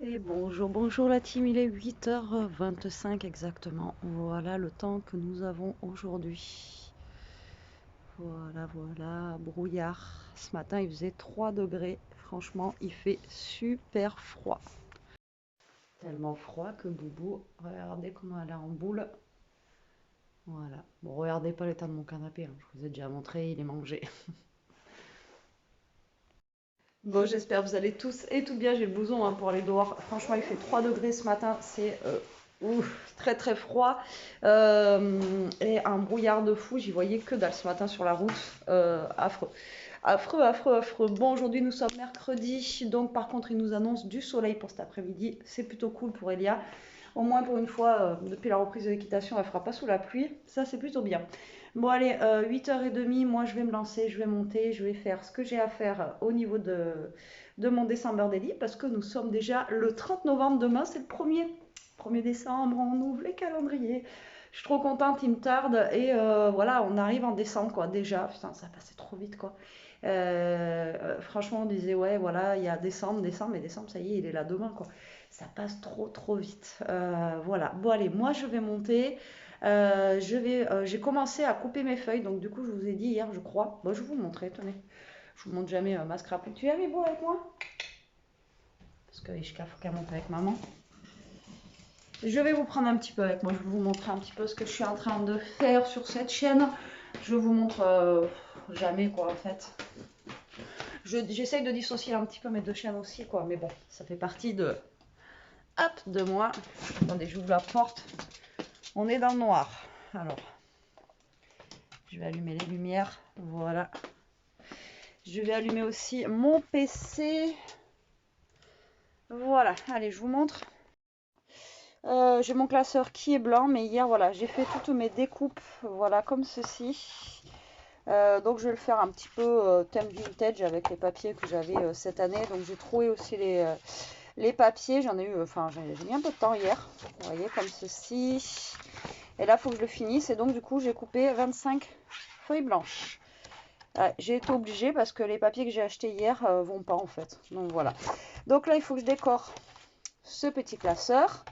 Et bonjour, bonjour la team, il est 8h25 exactement. Voilà le temps que nous avons aujourd'hui. Voilà, voilà, brouillard. Ce matin il faisait 3 degrés. Franchement, il fait super froid. Tellement froid que Boubou, regardez comment elle est en boule. Voilà. Bon, regardez pas l'état de mon canapé, hein. Je vous ai déjà montré, il est mangé. Bon, j'espère que vous allez tous et tout bien. J'ai le blouson hein, pour aller dehors. Franchement, il fait 3 degrés ce matin. C'est très très froid. Et un brouillard de fou. J'y voyais que dalle ce matin sur la route. Affreux. Affreux, affreux, affreux. Bon, aujourd'hui nous sommes mercredi. Donc par contre, il nous annonce du soleil pour cet après-midi. C'est plutôt cool pour Elia. Au moins pour une fois, depuis la reprise de l'équitation, elle ne fera pas sous la pluie. Ça, c'est plutôt bien. Bon, allez, 8h30, moi je vais me lancer, je vais monter, je vais faire ce que j'ai à faire au niveau de mon December Daily parce que nous sommes déjà le 30 novembre. Demain, c'est le 1er décembre. On ouvre les calendriers. Je suis trop contente, il me tarde. Et voilà, on arrive en décembre, quoi, déjà. Putain, ça passait trop vite, quoi. Franchement, on disait, ouais, voilà, il y a décembre, mais décembre, ça y est, il est là demain, quoi. Ça passe trop, trop vite. Voilà. Bon, allez, moi, je vais monter. J'ai commencé à couper mes feuilles, donc du coup, je vous ai dit hier, je crois. Bon, je vais vous montrer, tenez. Je vous montre jamais ma scrapule. Tu es avec moi avec moi? Parce que Ishka, faut qu'elle monte avec maman. Je vais vous prendre un petit peu avec moi. Je vais vous montrer un petit peu ce que je suis en train de faire sur cette chaîne. Je vous montre jamais, quoi, en fait. J'essaye de dissocier un petit peu mes deux chaînes aussi, quoi. Mais bon, ça fait partie de, hop, de moi. Attendez, j'ouvre la porte. On est dans le noir. Alors, je vais allumer les lumières. Voilà. Je vais allumer aussi mon PC. Voilà, allez, je vous montre. J'ai mon classeur qui est blanc, mais hier, voilà, j'ai fait toutes mes découpes, voilà, comme ceci. Donc je vais le faire un petit peu thème vintage avec les papiers que j'avais cette année. Donc j'ai trouvé aussi les papiers. J'en ai eu, enfin j'ai mis un peu de temps hier. Vous voyez, comme ceci. Et là, il faut que je le finisse. Et donc du coup, j'ai coupé 25 feuilles blanches. J'ai été obligée parce que les papiers que j'ai achetés hier vont pas en fait. Donc voilà. Donc là, il faut que je décore ce petit classeur.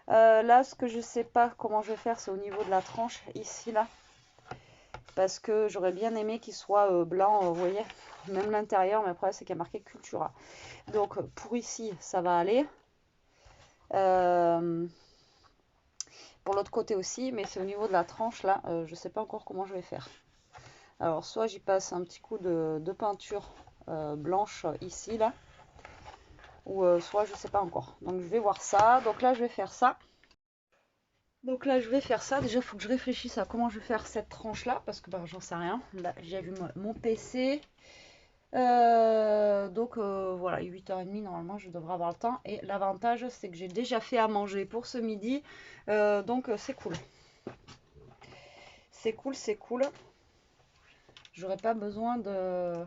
Là, ce que je sais pas comment je vais faire, c'est au niveau de la tranche ici là. Parce que j'aurais bien aimé qu'il soit blanc, vous voyez, même l'intérieur, mais après c'est qu'il y a marqué Cultura. Donc pour ici, ça va aller. Pour l'autre côté aussi, mais c'est au niveau de la tranche là, je sais pas encore comment je vais faire. Alors soit j'y passe un petit coup de peinture blanche ici là, ou soit je sais pas encore. Donc je vais voir ça. Donc là je vais faire ça. Déjà, il faut que je réfléchisse à comment je vais faire cette tranche-là, parce que bah, j'en sais rien. Là, j'allume mon PC. Voilà, 8h30, normalement, je devrais avoir le temps. Et l'avantage, c'est que j'ai déjà fait à manger pour ce midi. Donc, c'est cool. C'est cool, c'est cool. J'aurais pas besoin de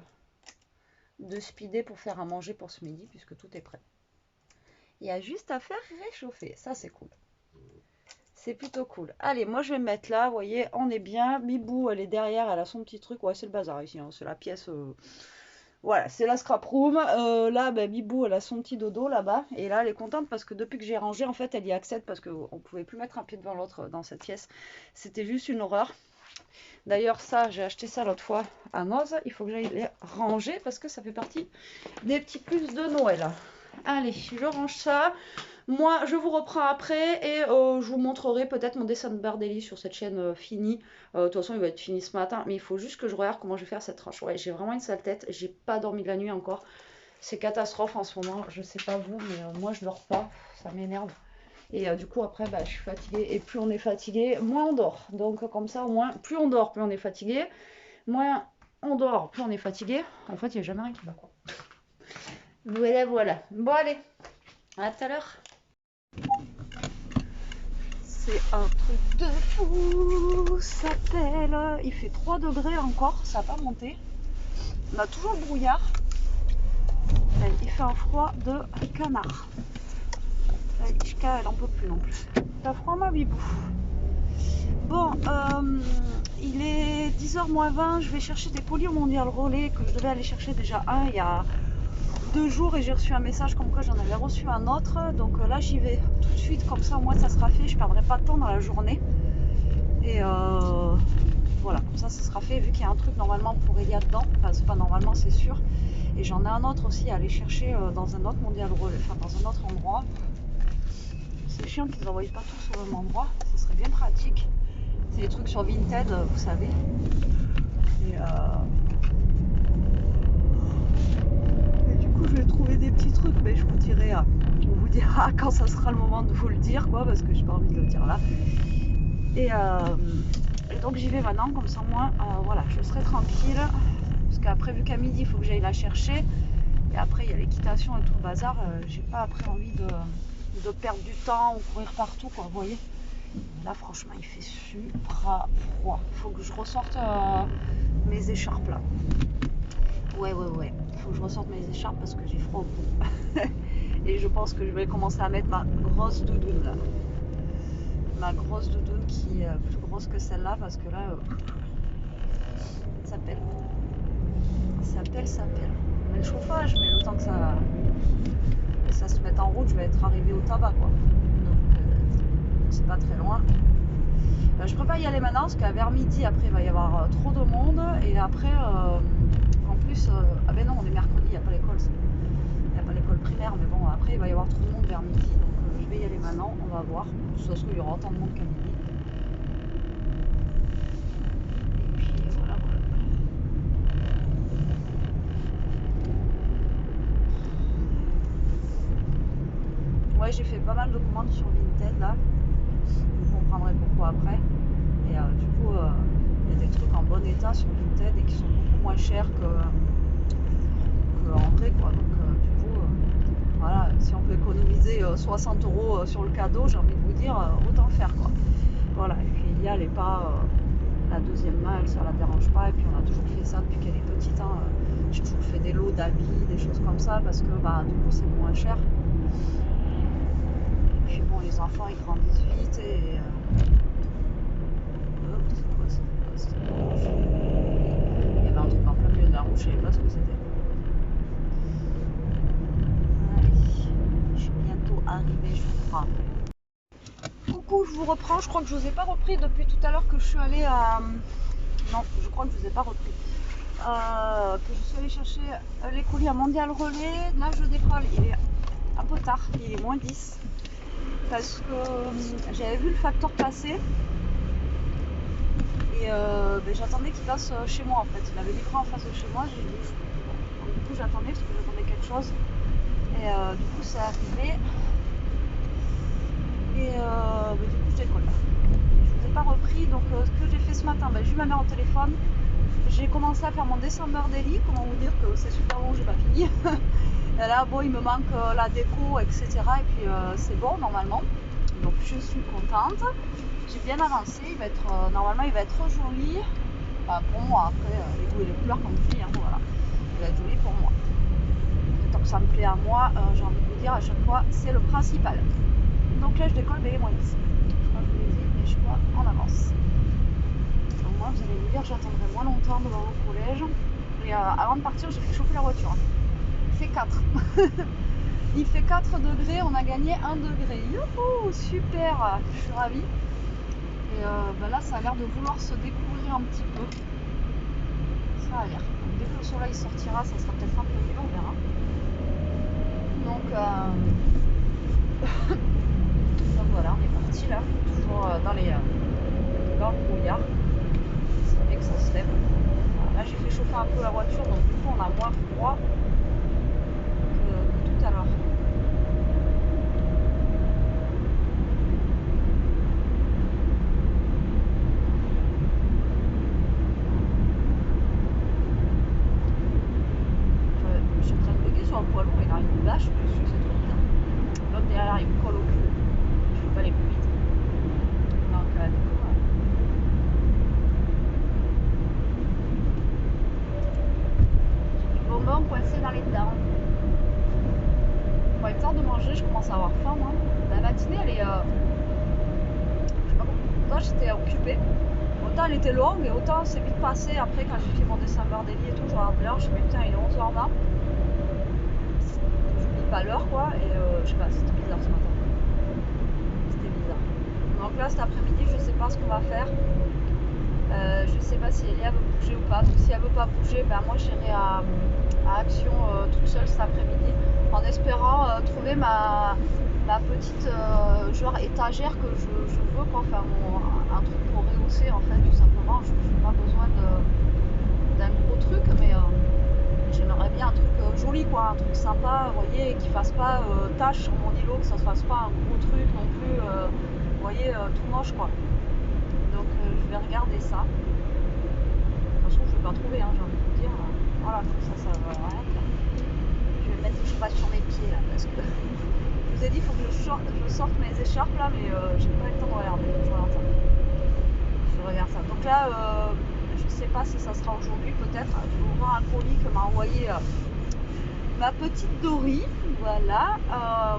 speeder pour faire à manger pour ce midi, puisque tout est prêt. Il y a juste à faire réchauffer. Ça, c'est cool. C'est plutôt cool. Allez, moi je vais me mettre là, vous voyez, on est bien. Bibou, elle est derrière, elle a son petit truc. Ouais, c'est le bazar ici, hein. C'est la pièce. Voilà, c'est la scrap room. Là, bah, Bibou, elle a son petit dodo là-bas. Et là, elle est contente parce que depuis que j'ai rangé, en fait, elle y accède parce qu'on ne pouvait plus mettre un pied devant l'autre dans cette pièce. C'était juste une horreur. D'ailleurs, ça, j'ai acheté ça l'autre fois à Moz. Il faut que j'aille les ranger parce que ça fait partie des petits plus de Noël. Allez, je range ça. Moi, je vous reprends après et je vous montrerai peut-être mon dessin de Bardelli sur cette chaîne fini. De toute façon, il va être fini ce matin, mais il faut juste que je regarde comment je vais faire cette tranche. Ouais, j'ai vraiment une sale tête. J'ai pas dormi de la nuit encore. C'est catastrophe en ce moment. Je sais pas vous, mais moi, je dors pas. Ça m'énerve. Et du coup, après, bah, je suis fatiguée. Et plus on est fatigué, moins on dort. Donc, comme ça, au moins, plus on dort, plus on est fatigué. Moins on dort, plus on est fatigué. En fait, il n'y a jamais rien qui va, quoi. Voilà, voilà. Bon, allez. À tout à l'heure. C'est un truc de fou, ça pèle. Il fait 3 degrés encore, ça n'a pas monté. On a toujours le brouillard. Il fait un froid de canard. Ishka, elle en peut plus non plus. T'as froid, ma bibou? Bon, il est 10h moins 20. Je vais chercher des polis au Mondial Relais que je devais aller chercher déjà il y a 2 jours et j'ai reçu un message comme quoi après j'en avais reçu un autre, donc là j'y vais tout de suite, comme ça au moins ça sera fait, je perdrai pas de temps dans la journée. Et voilà, comme ça sera fait, vu qu'il y a un truc normalement pour Elia dedans, enfin c'est pas normalement, c'est sûr. Et j'en ai un autre aussi à aller chercher dans un autre mondial relais, enfin dans un autre endroit. C'est chiant qu'ils n'envoient pas tous au même endroit, ça serait bien pratique. C'est des trucs sur Vinted, vous savez. Et du coup je vais trouver des petits trucs, mais je vous dirai, on vous dira quand ça sera le moment de vous le dire, quoi, parce que j'ai pas envie de le dire là. Et donc j'y vais maintenant, comme ça moi, voilà, je serai tranquille. Parce qu'après, vu qu'à midi, il faut que j'aille la chercher. Et après, il y a l'équitation et tout le bazar. J'ai pas après envie de perdre du temps ou courir partout, quoi, vous voyez. Là, franchement, il fait super froid. Il faut que je ressorte mes écharpes, là. Ouais. Il faut que je ressorte mes écharpes parce que j'ai froid au cou. Et je pense que je vais commencer à mettre ma grosse doudoune, là. Ma grosse doudoune qui est plus grosse que celle-là parce que là, ça pèle. Ça pèle. Mais le chauffage, mais le temps que ça se mette en route, je vais être arrivée au tabac, quoi. Donc c'est pas très loin. Je préfère y aller maintenant parce qu'à vers midi, après, il va y avoir trop de monde. Et après, en plus, ah ben non, on est mercredi, il n'y a pas l'école. Il n'y a pas l'école primaire, mais bon, après, il va y avoir trop de monde vers midi. Donc je vais y aller maintenant, on va voir. De toute façon, il y aura autant de monde qu'à midi. Et puis voilà. Ouais, j'ai fait pas mal de commandes sur Vinted là. Vous comprendrez pourquoi après. Et du coup, il y a des trucs en bon état sur Vinted et qui sont beaucoup moins chers que en vrai, quoi. Donc du coup, voilà, si on peut économiser 60 € sur le cadeau, j'ai envie de vous dire, autant faire, quoi. Voilà, et puis Elia, elle est pas la deuxième main, elle, ça la dérange pas. Et puis on a toujours fait ça depuis qu'elle est petite. Hein. J'ai toujours fait des lots d'habits, des choses comme ça, parce que bah, du coup, c'est moins cher. Et puis bon, les enfants, ils grandissent vite et... c'est quoi ça? Il y avait un truc en plein milieu de la route, je savais pas ce que c'était. Allez, je suis bientôt arrivée, je vous prends. Coucou, je vous reprends. Je crois que je vous ai pas repris depuis tout à l'heure que je suis allée à... Non, je crois que je vous ai pas repris. Que je suis allée chercher les colis à Mondial Relais. Là, je décolle. Il est un peu tard. Il est moins 10. Parce que j'avais vu le facteur passer. Et ben, j'attendais qu'il passe chez moi en fait. Il avait livré en face de chez moi. J'ai dit, donc, du coup, j'attendais parce que j'attendais quelque chose. Et du coup, c'est arrivé. Et ben, du coup, je décolle. Je vous ai pas repris. Donc, ce que j'ai fait ce matin, ben, j'ai eu ma mère au téléphone. J'ai commencé à faire mon December Daily. Comment vous dire que c'est super long, j'ai pas fini. Et là, bon, il me manque la déco, etc. Et puis, c'est bon normalement. Donc, je suis contente. J'ai bien avancé, il va être, normalement il va être joli, enfin, pour moi, après les goûts et les couleurs comme je dis, hein, voilà, il va être joli pour moi. Et tant que ça me plaît à moi, j'ai envie de vous dire à chaque fois, c'est le principal. Donc là je décolle, mais il est moins 10. Je crois que je vous l'ai dit, mais je crois en avance. Donc moi vous allez me dire, j'attendrai moins longtemps devant le collège. Et avant de partir, j'ai fait chauffer la voiture. Il fait 4. Il fait 4 degrés, on a gagné 1 degré. Youhou, super, je suis ravie. Et ben là, ça a l'air de vouloir se découvrir un petit peu. Ça a l'air. Dès que le soleil sortira, ça sera peut-être un peu mieux, on verra. Donc, donc voilà, on est parti là, toujours dans le brouillard. C'est vrai que ça se lève. Voilà, là, j'ai fait chauffer un peu la voiture, donc du coup, on a moins froid que tout à l'heure. Sur un poids lourd, il a une vache dessus, c'est trop bien. L'autre derrière, il me colle au cul. Je peux pas aller plus vite. Donc, du coup, j'ai du bonbon coincé dans les dents. Bon, il est temps de manger, je commence à avoir faim, moi. La matinée, elle est. Je sais pas pourquoi j'étais occupée. Autant elle était longue et autant c'est vite passé. Après, quand j'ai fait mon December Daily et tout, je regarde l'heure, je me dis putain, il est 11h20. pas l'heure quoi, et je sais pas, c'était bizarre ce matin. C'était bizarre. Donc là cet après-midi, je sais pas ce qu'on va faire. Je sais pas si Elia veut bouger ou pas. Donc si elle veut pas bouger, ben moi j'irai à Action toute seule cet après-midi, en espérant trouver ma petite genre étagère que je veux quoi, faire un truc pour rehausser en fait, tout simplement. Je n'ai pas besoin d'un gros truc, mais j'aimerais bien un truc joli quoi, un truc sympa, vous voyez, qui fasse pas tache sur mon îlot, que ça se fasse pas un gros truc non plus, vous voyez, tout moche quoi. Donc je vais regarder ça. De toute façon je vais pas trouver, hein, j'ai envie de vous dire. Voilà, comme ça va rien faire. Je vais mettre les chaussettes sur mes pieds là, parce que je vous ai dit il faut que je sorte mes écharpes là, mais j'ai pas eu le temps de regarder. Je regarde ça. Je regarde ça. Donc là, je sais pas si ça sera aujourd'hui, peut-être. Je vais ouvrir un colis que m'a envoyé ma petite Dory. Voilà.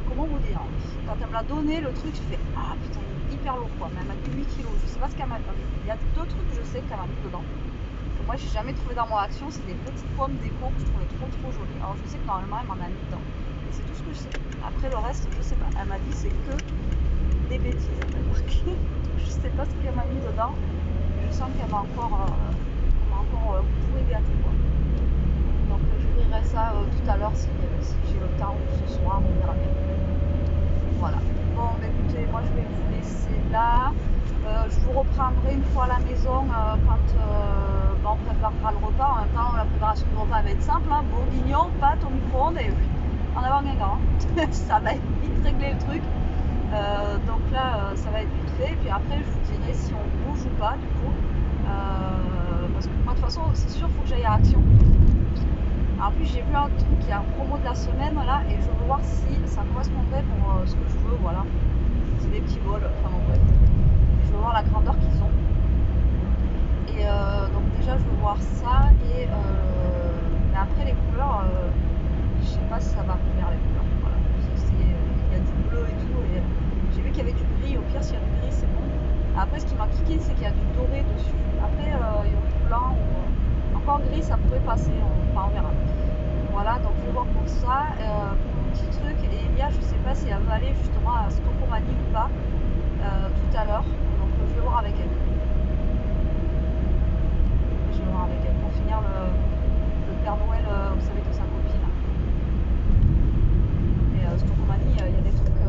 Comment vous dire? Quand elle me l'a donné, le truc, je fais ah putain, il est hyper lourd quoi. Mais elle m'a dit 8 kilos. Je sais pas ce qu'elle m'a dit. Il y a deux trucs que je sais qu'elle m'a mis dedans. Que moi, j'ai jamais trouvé dans mon Action. C'est des petites pommes déco que je trouvais trop jolies. Alors, je sais que normalement, elle m'en a mis dedans. Et c'est tout ce que je sais. Après, le reste, je sais pas. Elle m'a dit c'est que des bêtises. Elle m'a marqué. Je sais pas ce qu'elle m'a mis dedans. Je sens qu'elle m'a encore pourri gâté quoi. Donc j'ouvrirai ça tout à l'heure si j'ai le temps ou ce soir, on verra bien. Voilà. Bon bah, écoutez, moi je vais vous laisser là. Je vous reprendrai une fois à la maison quand on préparera le repas. En même temps, la préparation du repas va être simple, hein. Bourguignon, pâtes au micro-ondes et en avant Guingamp. Ça va être vite réglé le truc. Donc là, ça va être vite fait. Et puis après, je vous dirai si on bouge ou pas, du coup. Parce que moi, de toute façon, c'est sûr, il faut que j'aille à Action. En plus, j'ai vu un truc qui est un promo de la semaine, là, et je veux voir si ça correspondrait pour ce que je veux, voilà. C'est des petits bols, enfin bon, bref. Je veux voir la grandeur qu'ils ont. Et donc déjà, je veux voir ça. Et mais après, les couleurs, je sais pas si ça va me plaire, les couleurs. Voilà. Il y a du bleu et tout. Et j'ai vu qu'il y avait du gris. Au pire, s'il y a du gris, c'est bon. Après, ce qui m'a kické, c'est qu'il y a du doré dessus. Après, il y a du blanc ou encore gris, ça pourrait passer. Enfin, on verra. Voilà, donc je vais voir pour ça. Pour mon petit truc, et Elia, je sais pas si elle va aller justement à Stocomanie ou pas tout à l'heure. Donc, je vais voir avec elle. Je vais voir avec elle pour finir le Père Noël, vous savez, de sa copine. Et Stocomanie, il y a des trucs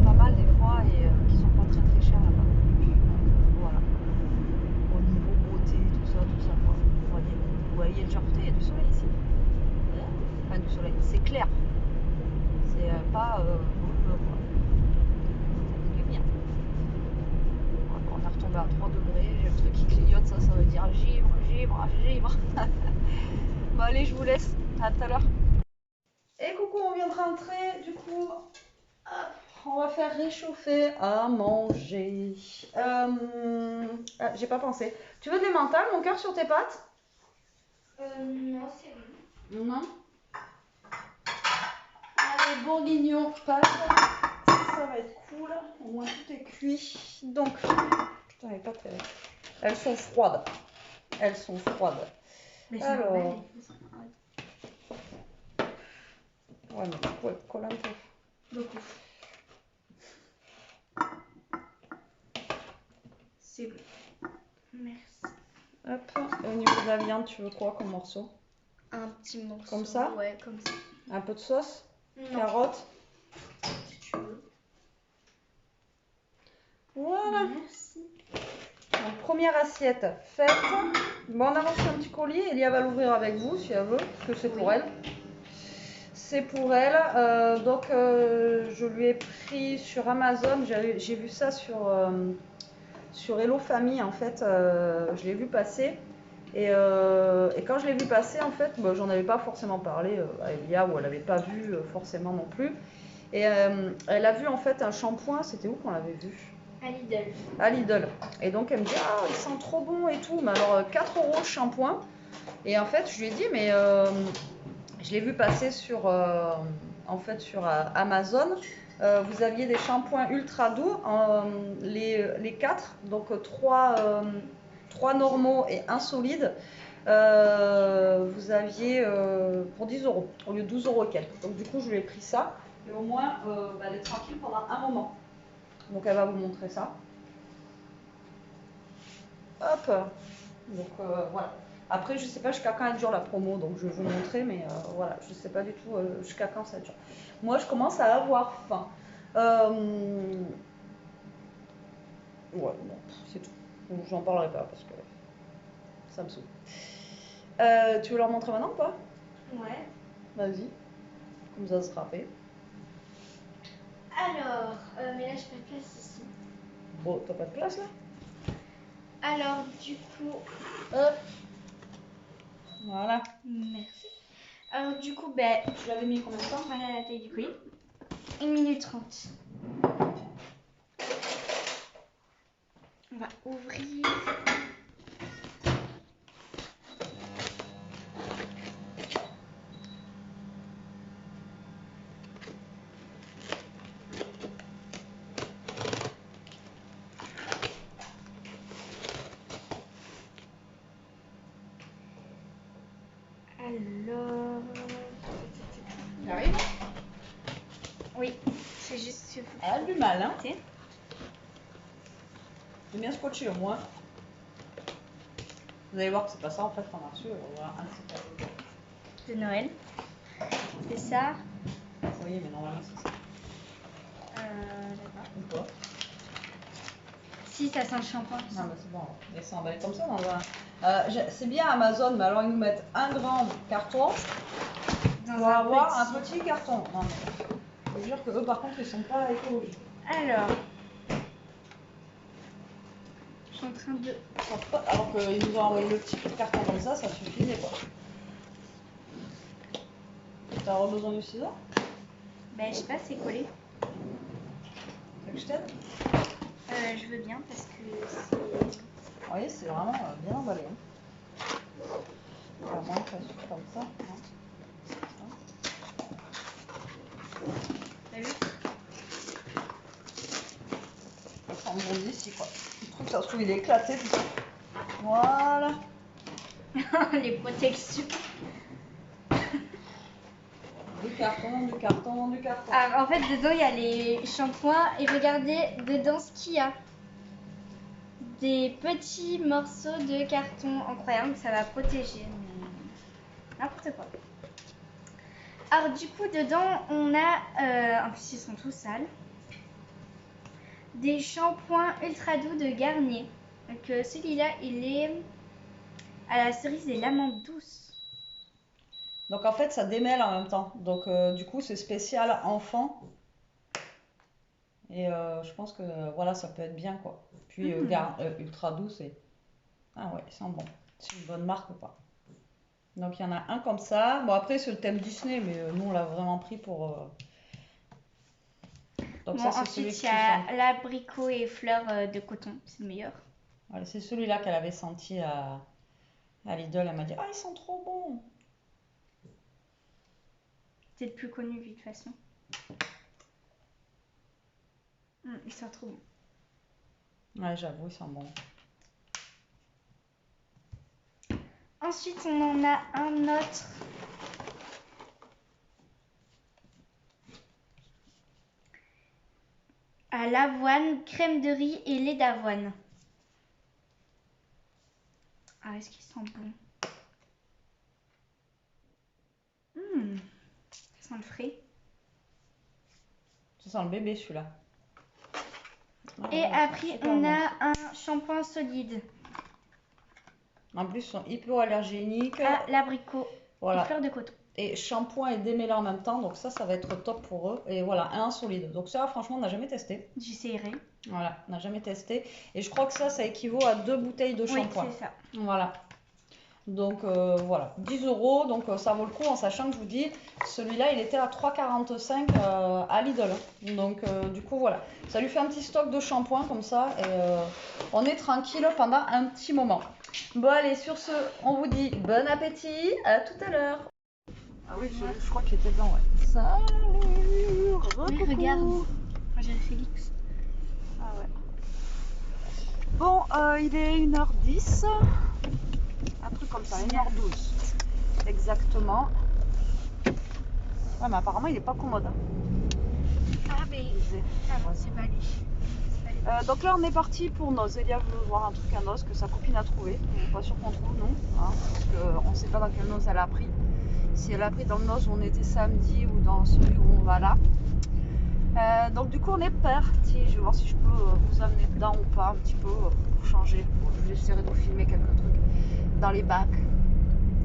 pas mal des fois et qui sont pas très chers là-bas. Voilà. Au niveau beauté, tout ça quoi. Vous voyez déjà, il y a du soleil ici. Enfin, du soleil, c'est clair. C'est pas bleu quoi. Ça fait du bien. On est retombé à 3 degrés. J'ai le truc qui clignote, ça veut dire givre. Bon, allez, je vous laisse. À tout à l'heure. Et coucou, on vient de rentrer. Du coup, on va faire réchauffer à manger. J'ai pas pensé. Tu veux des mentales, mon cœur, sur tes pâtes? Non, c'est bon. Non. Allez, bourguignon, pâtes. Ça va être cool. Au moins tout est cuit. Donc, putain, elle est pas terrible. Elles sont froides. Mais alors. ouais, Ouais, mais du coup, elle colle un peu. beaucoup. C'est bon. Merci. Hop. Et au niveau de la viande, tu veux quoi comme morceau? Un petit morceau. Comme ça? Ouais, comme ça. Un peu de sauce? Non. Carottes? Si tu veux. Voilà. Merci. Donc, première assiette faite. Bon, on a reçu un petit colis. Elia va l'ouvrir avec vous si elle veut, parce que c'est pour elle. C'est pour elle. Donc, je lui ai pris sur Amazon. J'ai vu ça sur Hello Famille, en fait. Je l'ai vu passer. Et quand je l'ai vu passer, en fait, j'en avais pas forcément parlé à Elia, ou elle n'avait pas vu forcément non plus. Et elle a vu en fait un shampoing. C'était où qu'on l'avait vu? À Lidl. Et donc elle me dit ah, il sent trop bon et tout. Mais alors 4 € le shampoing. Et en fait je lui ai dit mais je l'ai vu passer sur Amazon. Vous aviez des shampoings ultra doux, les 4, donc 3 normaux et 1 solide. vous aviez pour 10 € au lieu de 12 € et quelques. Donc du coup, je lui ai pris ça. Et au moins, elle est tranquille pendant un moment. Donc elle va vous montrer ça. Hop. Donc voilà. Après, je sais pas jusqu'à quand elle dure la promo, donc je vais vous montrer, mais voilà, je sais pas du tout jusqu'à quand ça dure. Moi, je commence à avoir faim. Ouais, bon, c'est tout. J'en parlerai pas parce que ça me saoule. Tu veux leur montrer maintenant ou pas? Ouais. Vas-y, comme ça sera fait. Alors, mais là, j'ai pas de place ici. Bon, t'as pas de place là? Alors, du coup, Hop. Voilà. merci. Alors, du coup, ben, Tu l'avais mis combien de temps? voilà la taille du colis. 1 minute 30. On va ouvrir. Alors. Il arrive? Oui, c'est juste. Elle a du mal, hein? C'est bien scotché au moins. Vous allez voir que c'est pas ça en fait qu'on a reçu. Voilà, un petit peu. de Noël. C'est ça. Oui, mais normalement c'est ça. D'accord. Ou pas? Si, ça sent le shampoing. Non, mais c'est bon, ils sont emballés comme ça dans un. C'est bien Amazon, mais alors ils nous mettent un grand carton pour avoir un petit carton. Non, mais je veux dire que eux par contre ils sont pas écologiques. Alors, je suis en train de. Alors qu'ils nous ont envoyé le petit carton comme ça suffisait quoi. T'as besoin de ciseaux? Ben, je sais pas, c'est collé. Tu veux que je t'aide? Je veux bien parce que c'est. Vous voyez, c'est vraiment bien emballé. Hein. Moins que ça suffit comme ça. Hein. T'as vu? Ça me bondit ici quoi. Le truc, ça se trouve, il est éclaté tout ça. Voilà. Les protections. Du carton, du carton, du carton. Ah, en fait, dedans, il y a les shampoings. Et regardez dedans ce qu'il y a. Des petits morceaux de carton incroyable. Ça va protéger. Mais n'importe quoi. Alors, du coup, dedans, on a. En plus, ils sont tous sales. Des shampoings ultra doux de Garnier. Donc, celui-là, il est à la cerise et l'amande douce. Donc en fait, ça démêle en même temps. Donc du coup, c'est spécial enfant. Et je pense que voilà, ça peut être bien quoi. Puis ultra doux, c'est. Ah ouais, c'est bon. C'est une bonne marque ou pas. Donc il y en a un comme ça. Bon, après, c'est le thème Disney, mais nous, on l'a vraiment pris pour. Donc Bon, ça, c'est ensuite, celui il y a l'abricot et fleurs de coton. C'est le meilleur. Voilà, c'est celui-là qu'elle avait senti à Lidl. Elle m'a dit, ah, ils sont trop bons. C'est le plus connu, de toute façon. Ils sont trop bons. Ouais, j'avoue, ils sont bons. Ensuite, on en a un autre. À l'avoine, crème de riz et lait d'avoine. Ah, est-ce qu'ils sont bons? Ça sent le frais. Ça sent le bébé celui-là. Et après, on a un shampoing solide. En plus, ils sont hypoallergéniques. À l'abricot voilà. et fleurs de coton. Et shampoing et démêlant en même temps, donc ça va être top pour eux. Et voilà, un solide. Donc ça, franchement, on n'a jamais testé. J'essayerai. Voilà, on n'a jamais testé. Et je crois que ça équivaut à 2 bouteilles de shampoing. Oui, c'est ça. Voilà. Donc voilà, 10 €, donc ça vaut le coup en sachant que je vous dis, celui-là il était à 3,45 à Lidl. Donc du coup voilà, ça lui fait un petit stock de shampoing comme ça et on est tranquille pendant un petit moment. Bon allez, sur ce, on vous dit bon appétit, à tout à l'heure. Ah oui, je crois qu'il était dedans, ouais. Salut, oui, regarde, moi j'ai Félix. Ah ouais. Bon, il est 1h10. Un truc comme ça, 1h12. Exactement. Ouais, mais apparemment, il est pas commode. Hein. Ah, mais c'est pas lui. Donc là, on est parti pour Noz. Elia veut voir un truc à Noz que sa copine a trouvé. On n'est pas sûr qu'on trouve, non. Hein, parce qu'on ne sait pas dans quel Noz elle a pris. Si elle a pris dans le Noz où on était samedi ou dans celui où on va là. Donc du coup, on est parti. Je vais voir si je peux vous amener dedans ou pas un petit peu pour changer. Bon, j'essaierai de vous filmer quelques trucs dans les bacs.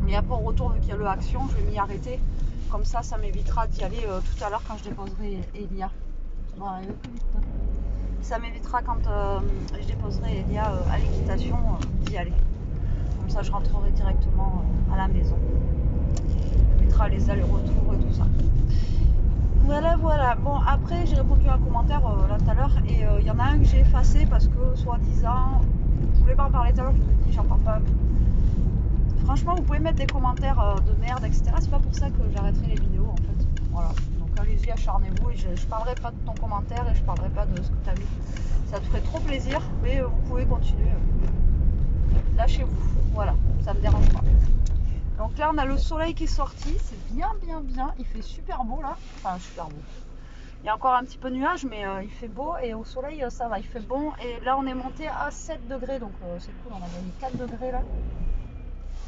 Mais après, au retour, vu qu'il y a le action, je vais m'y arrêter. Comme ça m'évitera d'y aller tout à l'heure quand je déposerai Elia. Ça m'évitera quand je déposerai Elia à l'équitation d'y aller. Comme ça, je rentrerai directement à la maison. Ça m'évitera les allers-retours et tout ça. Voilà, voilà. Bon, après, j'ai répondu à un commentaire là tout à l'heure et il y en a un que j'ai effacé parce que, soi-disant, je voulais pas en parler tout à l'heure, je vous ai dit, j'en parle pas. Franchement, vous pouvez mettre des commentaires de merde, etc. C'est pas pour ça que j'arrêterai les vidéos en fait. Voilà. Donc allez-y, acharnez-vous et je parlerai pas de ton commentaire et je parlerai pas de ce que tu as vu. Ça te ferait trop plaisir, mais vous pouvez continuer. Lâchez-vous. Voilà, ça me dérange pas. Donc là, on a le soleil qui est sorti. C'est bien, bien, bien. Il fait super beau là. Enfin, super beau. Il y a encore un petit peu de nuages, mais il fait beau et au soleil, ça va. Il fait bon. Et là, on est monté à 7 degrés. Donc c'est cool. On a gagné 4 degrés là.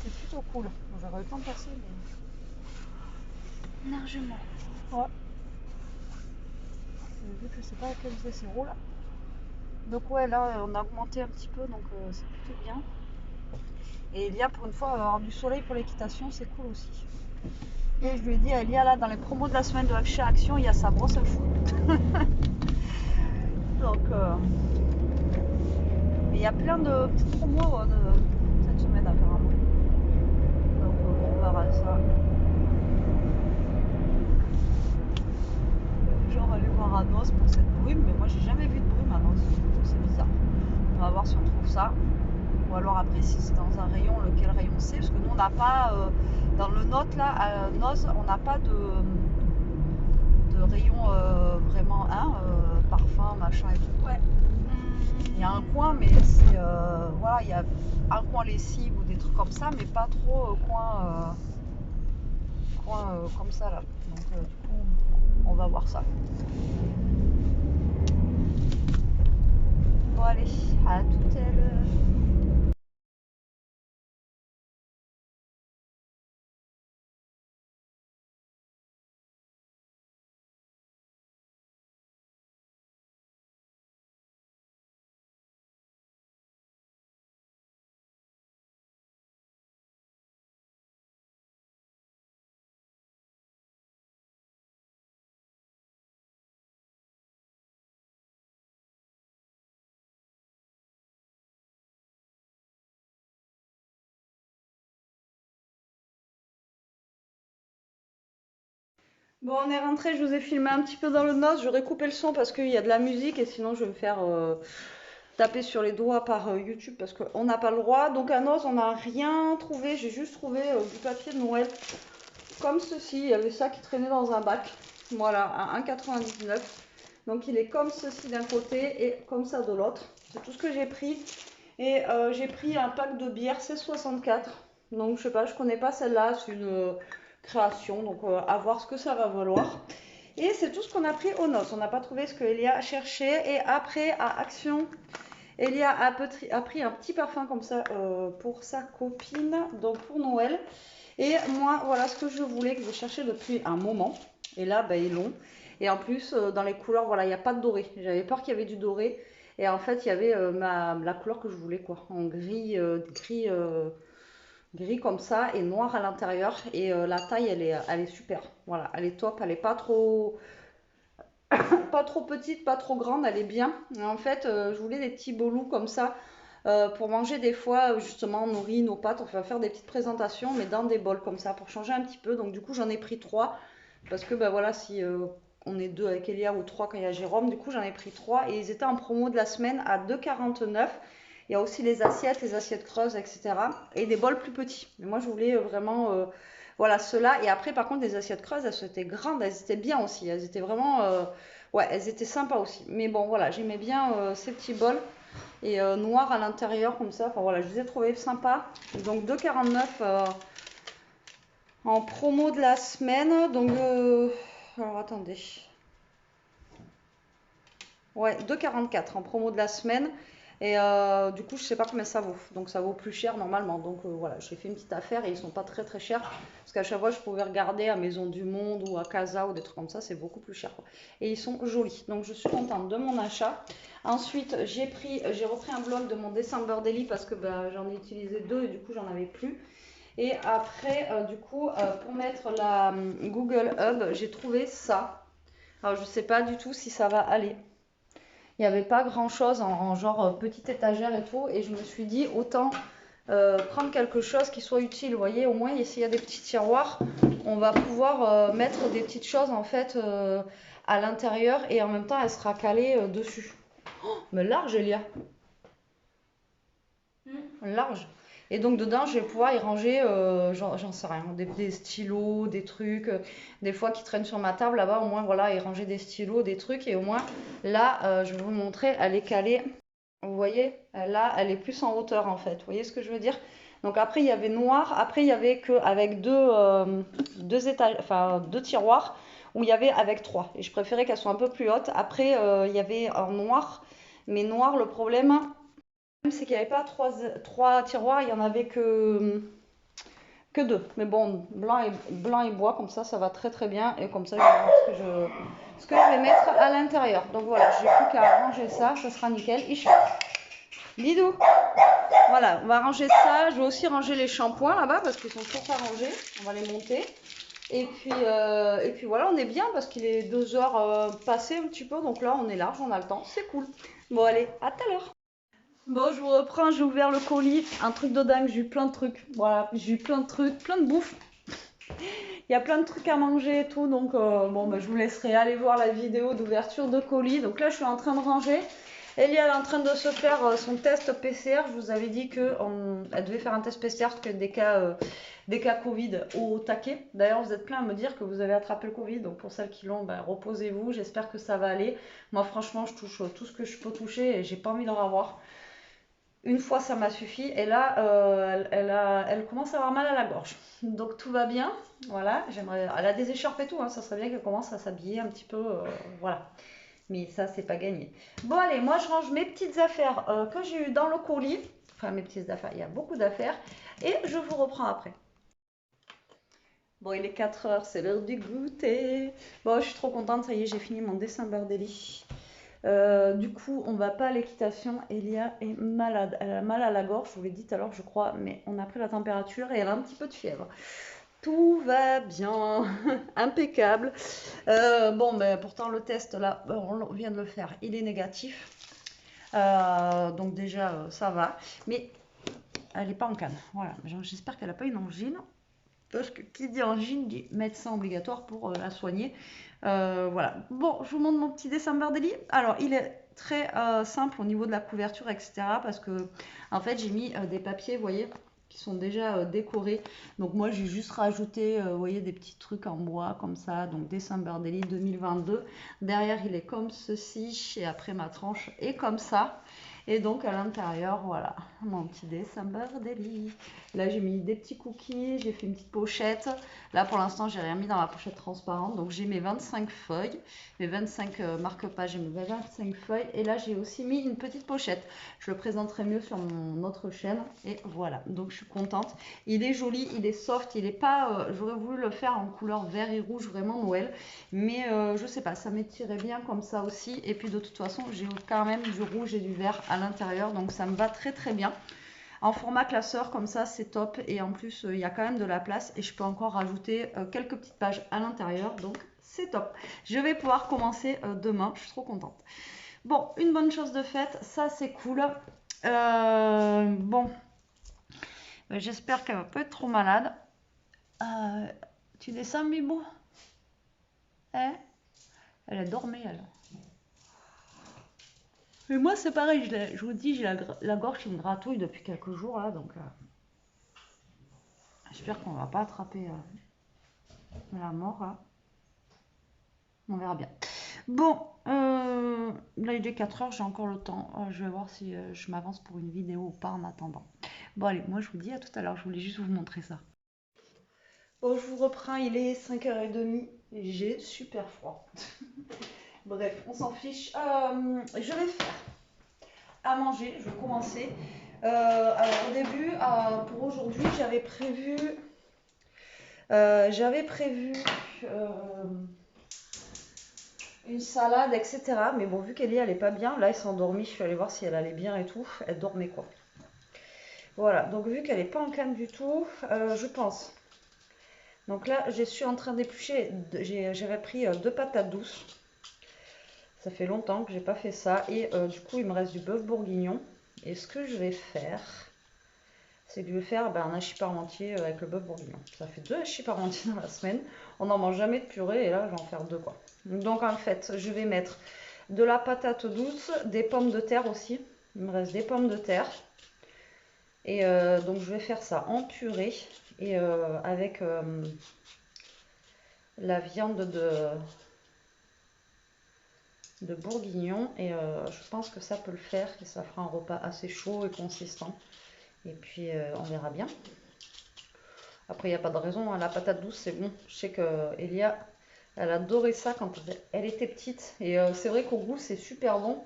C'est plutôt cool. Bon, j'aurais eu le temps de passer, mais largement. Ouais. Vu que je sais pas à quelle vitesse il roule. Donc ouais, là on a augmenté un petit peu, donc c'est plutôt bien. Et Elia, pour une fois, avoir du soleil pour l'équitation, c'est cool aussi. Et je lui ai dit à Elia, là, dans les promos de la semaine de chez Action, il y a sa brosse à cheveux. Donc, il y a plein de petites promos cette semaine apparemment. Donc on verra ça. Genre aller voir à Nos pour cette brume, mais moi j'ai jamais vu de brume à Nos, donc c'est bizarre. On va voir si on trouve ça. Ou alors après si c'est dans un rayon, lequel rayon c'est, parce que nous on n'a pas, dans le note là, à Noz, on n'a pas de rayon vraiment parfum, machin et tout. Ouais. Il y a un coin, mais c'est, voilà, il y a un coin lessive ou des trucs comme ça, mais pas trop coin comme ça là. Donc du coup, on va voir ça. Bon allez, à tout à l'heure. Bon, on est rentré, je vous ai filmé un petit peu dans le noz. J'aurais coupé le son parce qu'il y a de la musique et sinon je vais me faire taper sur les doigts par YouTube parce qu'on n'a pas le droit. Donc à Noz, on n'a rien trouvé. J'ai juste trouvé du papier de Noël comme ceci. Il y avait ça qui traînait dans un bac. Voilà, à 1,99 €. Donc il est comme ceci d'un côté et comme ça de l'autre. C'est tout ce que j'ai pris. Et j'ai pris un pack de bière 16,64 €. Donc je sais pas, je connais pas celle-là. C'est une création. Donc à voir ce que ça va valoir. Et c'est tout ce qu'on a pris aux noces. On n'a pas trouvé ce que Elia cherchait. Et après, à Action, Elia a pris un petit parfum comme ça pour sa copine, donc pour Noël. Et moi, voilà ce que je voulais, que j'ai cherché depuis un moment. Et là, bah, ils l'ont. Et en plus, dans les couleurs, voilà, il n'y a pas de doré. J'avais peur qu'il y avait du doré. Et en fait, il y avait la couleur que je voulais, quoi. En gris, gris comme ça et noir à l'intérieur. Et la taille, elle est super. Voilà, elle est top. Elle est pas trop petite, pas trop grande, elle est bien. Et en fait, je voulais des petits bolous comme ça pour manger des fois, justement, nos riz, nos pâtes. On va faire des petites présentations, mais dans des bols comme ça pour changer un petit peu. Donc, du coup, j'en ai pris 3 parce que, ben voilà, si on est 2 avec Elia ou 3 quand il y a Jérôme, du coup, j'en ai pris 3 et ils étaient en promo de la semaine à 2,49 €. Il y a aussi les assiettes creuses, etc. Et des bols plus petits. Mais moi, je voulais vraiment, voilà, ceux-là. Et après, par contre, les assiettes creuses, elles étaient grandes, elles étaient bien aussi. Elles étaient vraiment, ouais, elles étaient sympas aussi. Mais bon, voilà, j'aimais bien ces petits bols. et noir à l'intérieur comme ça. Enfin voilà, je les ai trouvés sympas. Donc 2,49 en promo de la semaine. Donc alors attendez. Ouais, 2,44 en promo de la semaine. Et du coup, je sais pas combien ça vaut. Donc ça vaut plus cher normalement. Donc voilà, j'ai fait une petite affaire et ils sont pas très très chers. Parce qu'à chaque fois, je pouvais regarder à Maison du Monde ou à Casa ou des trucs comme ça. C'est beaucoup plus cher, quoi. Et ils sont jolis. Donc je suis contente de mon achat. Ensuite, j'ai repris un bloc de mon December Daily parce que bah, j'en ai utilisé 2 et du coup, j'en avais plus. Et après, du coup, pour mettre la Google Hub, j'ai trouvé ça. Alors je sais pas du tout si ça va aller. Il n'y avait pas grand chose en genre petite étagère et tout. Et je me suis dit, autant prendre quelque chose qui soit utile. Vous voyez, au moins, s'il y a des petits tiroirs, on va pouvoir mettre des petites choses en fait à l'intérieur et en même temps, elle sera calée dessus. Oh, mais large, Elia. Large. Et donc dedans, je vais pouvoir y ranger, j'en sais rien, des stylos, des trucs, des fois qui traînent sur ma table là-bas, au moins voilà, y ranger des stylos, des trucs, et au moins là, je vais vous montrer, elle est calée, vous voyez, là, elle est plus en hauteur en fait, vous voyez ce que je veux dire? Donc après, il y avait noir, après, il y avait que avec deux tiroirs, où il y avait avec 3, et je préférais qu'elles soient un peu plus hautes. Après, il y avait en noir, mais noir, le problème c'est qu'il n'y avait pas trois tiroirs, il n'y en avait que 2. Mais bon, blanc et bois, comme ça va très très bien. Et comme ça, je vais voir ce que je vais mettre à l'intérieur. Donc voilà, j'ai plus qu'à ranger ça, ça sera nickel. Lidou. Voilà, on va ranger ça. Je vais aussi ranger les shampoings là-bas parce qu'ils sont toujours pas rangés. On va les monter. Et puis voilà, on est bien parce qu'il est 2 heures passées un petit peu. Donc là, on est large, on a le temps. C'est cool. Bon, allez, à tout à l'heure. Bon, je vous reprends, j'ai ouvert le colis, un truc de dingue, j'ai eu plein de trucs, voilà, j'ai eu plein de trucs, plein de bouffe. Il y a plein de trucs à manger et tout, donc bon, bah, je vous laisserai aller voir la vidéo d'ouverture de colis. Donc là, je suis en train de ranger. Elia, elle est en train de se faire son test PCR. Je vous avais dit qu'elle devait faire un test PCR parce qu'il y a des cas Covid au taquet. D'ailleurs, vous êtes plein à me dire que vous avez attrapé le Covid. Donc pour celles qui l'ont, bah, reposez-vous. J'espère que ça va aller. Moi, franchement, je touche tout ce que je peux toucher et j'ai pas envie d'en avoir. Une fois, ça m'a suffi. Et là, elle commence à avoir mal à la gorge. Donc tout va bien. Voilà. Elle a des écharpes et tout. Hein, ça serait bien qu'elle commence à s'habiller un petit peu. Voilà. Mais ça, c'est pas gagné. Bon, allez, moi, je range mes petites affaires que j'ai eues dans le colis. Enfin, mes petites affaires. Il y a beaucoup d'affaires. Et je vous reprends après. Bon, il est 4 heures. C'est l'heure du goûter. Bon, je suis trop contente. Ça y est, j'ai fini mon December Daily. Du coup, on va pas à l'équitation. Elia est malade. Elle a mal à la gorge, je vous l'ai dit tout à l'heure, je crois, mais on a pris la température et elle a un petit peu de fièvre. Tout va bien, impeccable. Bon, mais pourtant, le test, là, on vient de le faire, il est négatif. Donc, déjà, ça va. Mais elle n'est pas en canne. Voilà, j'espère qu'elle n'a pas une angine. Parce que qui dit angine dit médecin obligatoire pour la soigner. Voilà. Bon, je vous montre mon petit December Daily. Alors, il est très simple au niveau de la couverture, etc. Parce que, en fait, j'ai mis des papiers, vous voyez, qui sont déjà décorés. Donc, moi, j'ai juste rajouté, vous voyez, des petits trucs en bois comme ça. Donc, December Daily 2022. Derrière, il est comme ceci. Et après, ma tranche est comme ça. Et donc à l'intérieur, voilà, mon petit December Daily. Là, j'ai mis des petits cookies, j'ai fait une petite pochette. Là, pour l'instant, j'ai rien mis dans ma pochette transparente. Donc, j'ai mes 25 feuilles, mes 25 marque-pages, j'ai mes 25 feuilles. Et là, j'ai aussi mis une petite pochette. Je le présenterai mieux sur mon autre chaîne. Et voilà, donc je suis contente. Il est joli, il est soft, il est pas... j'aurais voulu le faire en couleur vert et rouge, vraiment Noël. Mais je sais pas, ça m'étirait bien comme ça aussi. Et puis, de toute façon, j'ai quand même du rouge et du vert à l'intérieur, donc ça me va très très bien. En format classeur comme ça, c'est top, et en plus il y a quand même de la place et je peux encore rajouter quelques petites pages à l'intérieur, donc c'est top. Je vais pouvoir commencer demain, je suis trop contente. Bon, une bonne chose de faite, ça c'est cool. Bon, j'espère qu'elle va pas être trop malade. Tu descends, Mibou? Hein? Elle a dormi, elle. Mais moi, c'est pareil, je vous dis, j'ai la gorge qui me gratouille depuis quelques jours, là, donc j'espère qu'on va pas attraper la mort, là. On verra bien. Bon, Là, il est 4 heures, j'ai encore le temps. Je vais voir si je m'avance pour une vidéo ou pas en attendant. Bon, allez, moi je vous dis à tout à l'heure. Je voulais juste vous montrer ça. Bon, je vous reprends, il est 5h30 et j'ai super froid. Bref, on s'en fiche. Je vais faire à manger, je vais commencer. Alors au début, pour aujourd'hui, j'avais prévu une salade, etc. Mais bon, vu qu'Elie elle est pas bien, là elle s'est endormie, je suis allée voir si elle allait bien et tout. Elle dormait quoi. Voilà, donc vu qu'elle est pas en canne du tout, je pense. Donc là, je suis en train d'éplucher, j'avais pris 2 patates douces. Ça fait longtemps que j'ai pas fait ça. Et du coup, il me reste du bœuf bourguignon. Et ce que je vais faire, c'est que je vais faire un hachis parmentier avec le bœuf bourguignon. Ça fait 2 hachis parmentiers dans la semaine. On n'en mange jamais de purée et là, je vais en faire 2 quoi. Donc en fait, je vais mettre de la patate douce, des pommes de terre aussi. Il me reste des pommes de terre. Et donc je vais faire ça en purée et avec la viande de bourguignon. Et je pense que ça peut le faire et ça fera un repas assez chaud et consistant. Et puis on verra bien. Après, il n'y a pas de raison, hein, la patate douce, c'est bon. Je sais que Elia, elle adorait ça quand elle était petite. Et c'est vrai qu'au goût, c'est super bon.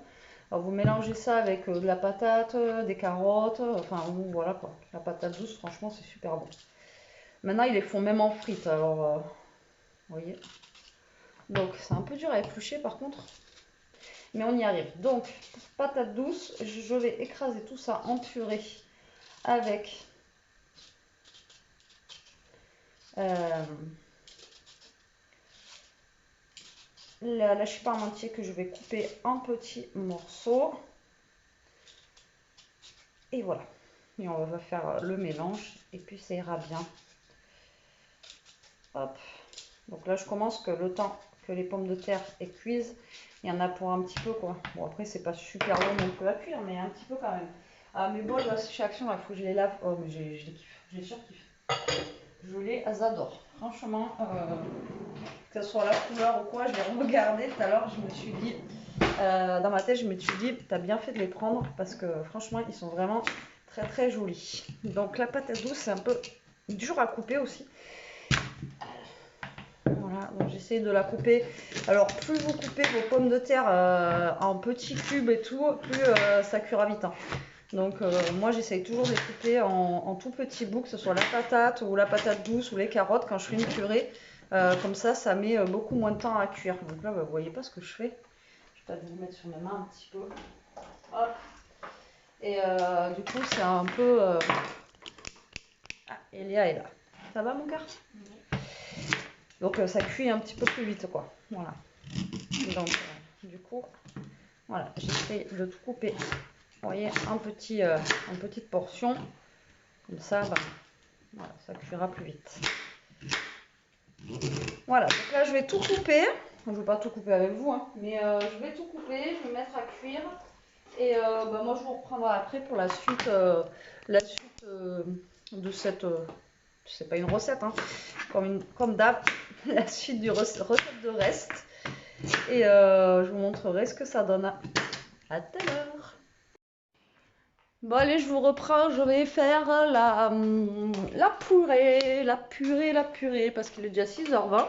Alors, vous mélangez ça avec de la patate, des carottes, enfin voilà quoi. La patate douce, franchement, c'est super bon. Maintenant, ils les font même en frites, alors vous voyez. Donc, c'est un peu dur à éplucher par contre. Mais on y arrive. Donc, patate douce, je vais écraser tout ça en purée avec l'hachis parmentier que je vais couper en petits morceaux. Et voilà. Et on va faire le mélange et puis ça ira bien. Hop. Donc là, je commence que le temps que les pommes de terre cuisent, il y en a pour un petit peu quoi. Bon, après, c'est pas super long non plus à cuire, mais un petit peu quand même. Ah, mes bols là, chez Action, il faut que je les lave. Oh, mais je les kiffe. Je les surkiffe. Je les adore. Franchement, que ce soit la couleur ou quoi, je les regardais tout à l'heure, je me suis dit, dans ma tête, je me suis dit, t'as bien fait de les prendre parce que franchement, ils sont vraiment très très jolis. Donc la patate douce, c'est un peu dur à couper aussi. Voilà, donc j'essaie de la couper. Alors, plus vous coupez vos pommes de terre en petits cubes et tout, plus ça cuira vite. Hein. Donc, moi, j'essaye toujours de les couper en tout petits bouts, que ce soit la patate ou la patate douce ou les carottes quand je fais une purée. Comme ça met beaucoup moins de temps à cuire. Donc là, vous voyez pas ce que je fais. Je vais peut-être vous mettre sur mes mains un petit peu. Hop. Et du coup, c'est un peu... Ah, Elia est là. Ça va, mon cœur? Donc ça cuit un petit peu plus vite quoi. Voilà. Donc du coup, voilà, j'essaie de tout couper. Vous voyez, en petites portions. Comme ça, voilà, ça cuira plus vite. Voilà, donc là je vais tout couper. Je ne vais pas tout couper avec vous, hein, mais je vais tout couper, je vais mettre à cuire. Et moi je vous reprendrai après pour la suite de cette... c'est pas une recette, hein, comme d'hab, la suite du recette de reste. Et je vous montrerai ce que ça donne. À tout à l'heure. Bon allez, je vous reprends, je vais faire la purée, parce qu'il est déjà 6h20.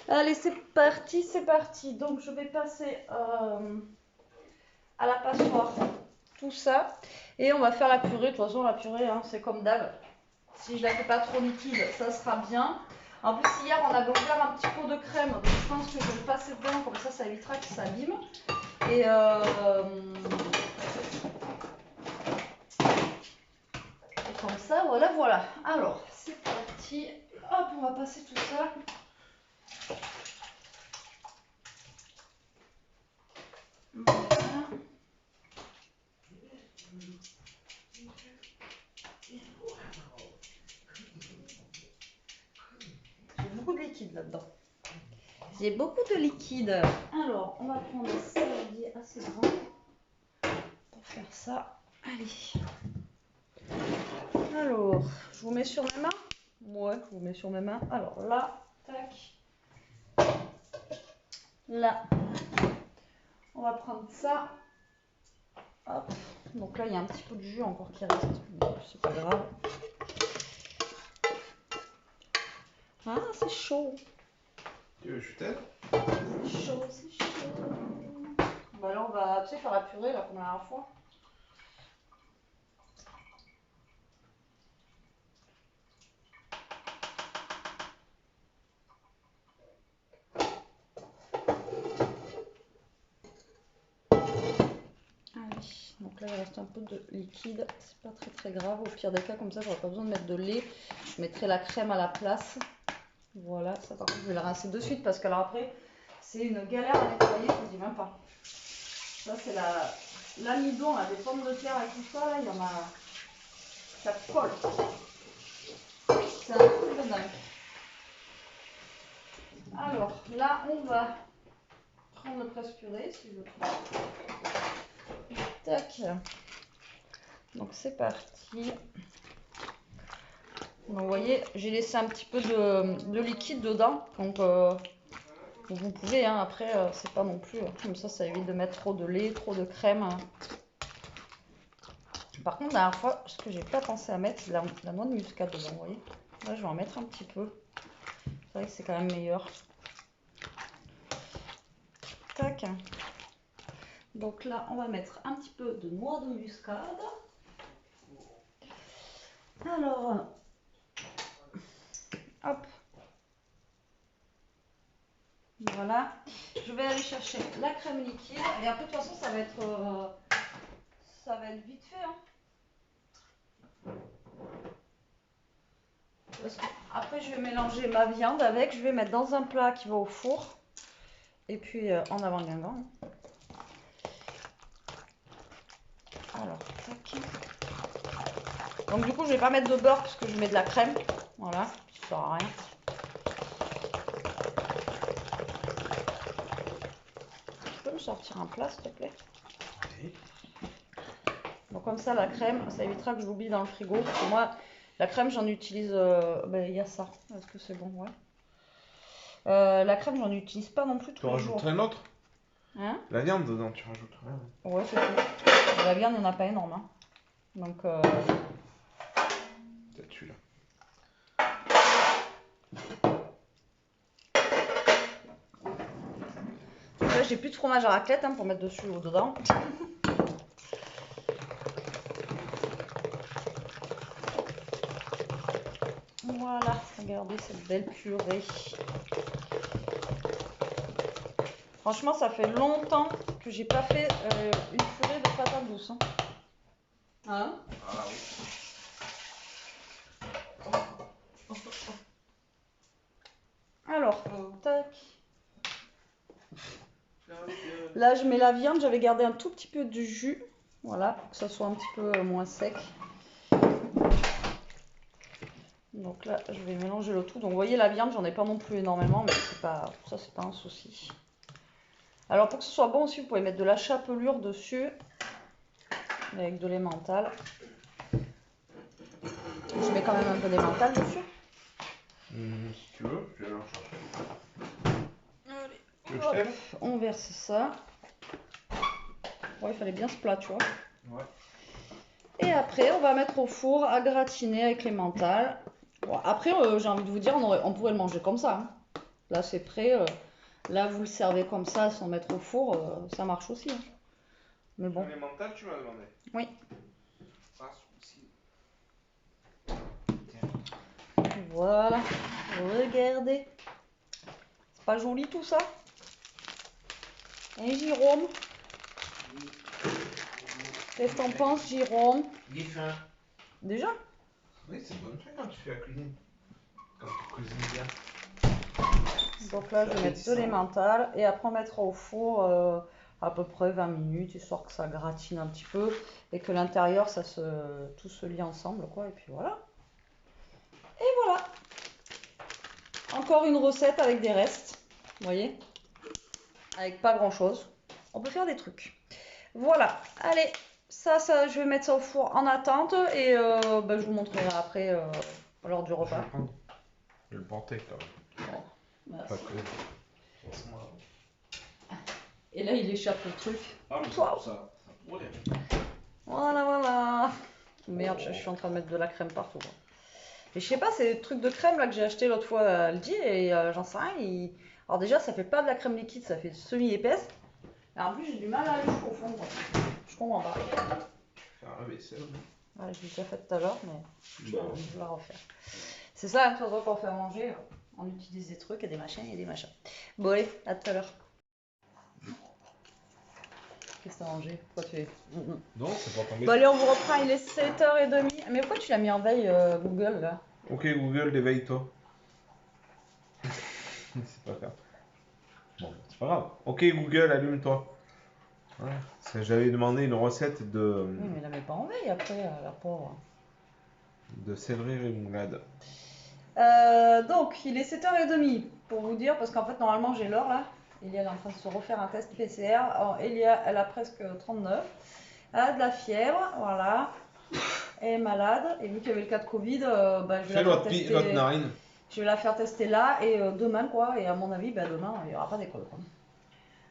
Allez, c'est parti. Donc je vais passer à la passoire tout ça. Et on va faire la purée. De toute façon, la purée, hein, c'est comme d'hab. Si je la fais pas trop liquide, ça sera bien. En plus, hier, on avait ouvert un petit pot de crème. Donc, je pense que je vais le passer dedans. Comme ça évitera que ça abîme. Et comme ça, voilà. Alors, c'est parti. Hop, on va passer tout ça. Voilà. J'ai beaucoup de liquide là-dedans. J'ai beaucoup de liquide. Alors, on va prendre un saladier assez grand pour faire ça. Allez. Alors, je vous mets sur mes mains. Ouais, je vous mets sur mes mains. Alors là, tac. Là, on va prendre ça. Hop. Donc là, il y a un petit peu de jus encore qui reste. C'est pas grave. Ah, c'est chaud. Tu veux que je t'aide? C'est chaud, c'est chaud. Bah là, on va, tu sais, faire la purée, là, comme la dernière fois. Allez, donc là, il reste un peu de liquide. C'est pas très grave. Au pire des cas, comme ça, j'aurai pas besoin de mettre de lait. Je mettrai la crème à la place. Voilà, ça par contre, je vais le rincer de suite parce que alors après, c'est une galère à nettoyer, je vous dis même pas. Ça, c'est l'amidon, là, des pommes de terre et tout ça, là, il y en a. Ça colle. C'est un truc de dingue. Alors, là, on va prendre le presse-purée, si je trouve. Tac. Donc, c'est parti. Donc, vous voyez, j'ai laissé un petit peu de liquide dedans. Donc, vous pouvez, hein, après, c'est pas non plus. Comme ça évite de mettre trop de lait, trop de crème. Par contre, la dernière fois, ce que j'ai pas pensé à mettre, c'est la noix de muscade dedans, vous voyez. Là, je vais en mettre un petit peu. C'est vrai que c'est quand même meilleur. Tac. Donc là, on va mettre un petit peu de noix de muscade. Alors, hop. Voilà. Je vais aller chercher la crème liquide. Et après, de toute façon, ça va être vite fait. Hein. Parce que après, je vais mélanger ma viande avec. Je vais mettre dans un plat qui va au four. Et puis, en avant Guingamp. Alors, tac. Donc du coup, je vais pas mettre de beurre parce que je mets de la crème. Voilà, ça sert à rien. Tu peux me sortir un plat, s'il te plaît? Oui. Donc comme ça, la crème, ça évitera que je l'oublie dans le frigo. Parce que moi, la crème, j'en utilise... il y a ça. Est-ce que c'est bon? Ouais. La crème, j'en utilise pas non plus tous Tu les jours. rajouterais un autre? Hein? La viande dedans, tu rajouterais rien. Ouais, c'est tout. La viande, il n'y en a pas énorme. Hein. Donc... Peut-être celui-là. Là, j'ai plus de fromage à raclette hein, pour mettre dessus ou dedans. Voilà, regardez cette belle purée. Franchement, ça fait longtemps que j'ai pas fait une purée de patates douces. Hein. Hein? Ah oui. Alors, tac. Là, je mets la viande. J'avais gardé un tout petit peu de jus. Voilà, pour que ça soit un petit peu moins sec. Donc là, je vais mélanger le tout. Donc, vous voyez, la viande, j'en ai pas non plus énormément, mais c'est pas un souci. Alors, pour que ce soit bon aussi, vous pouvez mettre de la chapelure dessus. Avec de l'emmental. Je mets quand même un peu d'emmental dessus. Si tu veux, je vais aller en chercher. Allez, Tu veux que je t'aide? on verse ça. Ouais, il fallait bien ce plat, tu vois. Ouais. Et après, on va mettre au four à gratiner avec l'emmental. Bon, après, j'ai envie de vous dire, on pourrait le manger comme ça. Hein. Là, c'est prêt. Là, vous le servez comme ça, sans mettre au four, ça marche aussi. Hein. Mais bon. L'emmental, tu m'as demandé? Oui. Pas souci. Voilà. Regardez. C'est pas joli tout ça? Hein, Jérôme? Qu'est-ce que t'en penses, Jérôme? Il est fin. Déjà? Oui, c'est bonne fin quand tu fais la cuisine. Quand tu cuisines bien. Donc là, je vais mettre de l'emmental et après on mettra au four à peu près 20 minutes, histoire que ça gratine un petit peu et que l'intérieur, tout se lie ensemble, quoi. Et puis voilà. Et voilà. Encore une recette avec des restes, vous voyez, avec pas grand-chose. On peut faire des trucs. Voilà. Allez, ça, je vais mettre ça au four en attente et je vous montrerai après lors du repas. Je vais le porter quand même. Bon, merci. Pas que. Et là, il échappe le truc. Ah, mais Waouh. ça pourrait. Voilà, voilà. Merde, je suis en train de mettre de la crème partout. Hein. Et je sais pas, c'est le truc de crème là que j'ai acheté l'autre fois à Aldi et j'en sais rien. Alors déjà, ça fait pas de la crème liquide, ça fait semi-épaisse. Et en plus, j'ai du mal à aller jusqu'au fond. Quoi. Je comprends pas. Faire la vaisselle. Ouais, je l'ai déjà fait tout à l'heure, mais je Bon. vais la refaire. C'est ça, hein, de toute façon, quand on fait à manger, on utilise des trucs et des machins et des machins. Bon, allez, à tout à l'heure. Qu'est-ce que t'as mangé? Pourquoi tu es... Non, c'est pas tombé. Bon, allez, on vous reprend, il est 7h30. Mais pourquoi tu l'as mis en veille Google là? Ok, Google, éveille-toi. C'est pas grave. Bon, c'est pas grave. Ok, Google, allume-toi. Ouais. J'avais demandé une recette Oui, mais la met pas en veille après, la pauvre. de céleri rémoulade. Donc, il est 7h30 pour vous dire, parce qu'en fait, normalement, j'ai l'heure là. Elia est en train de se refaire un test PCR. Alors, Elia, elle a presque 39. Elle a de la fièvre, voilà. Elle est malade. Et vu qu'il y avait le cas de Covid, bah, je vais Fais la faire l'autre tester. narine. Je vais la faire tester là et demain, quoi. Et à mon avis, bah, demain, il n'y aura pas d'école, quoi.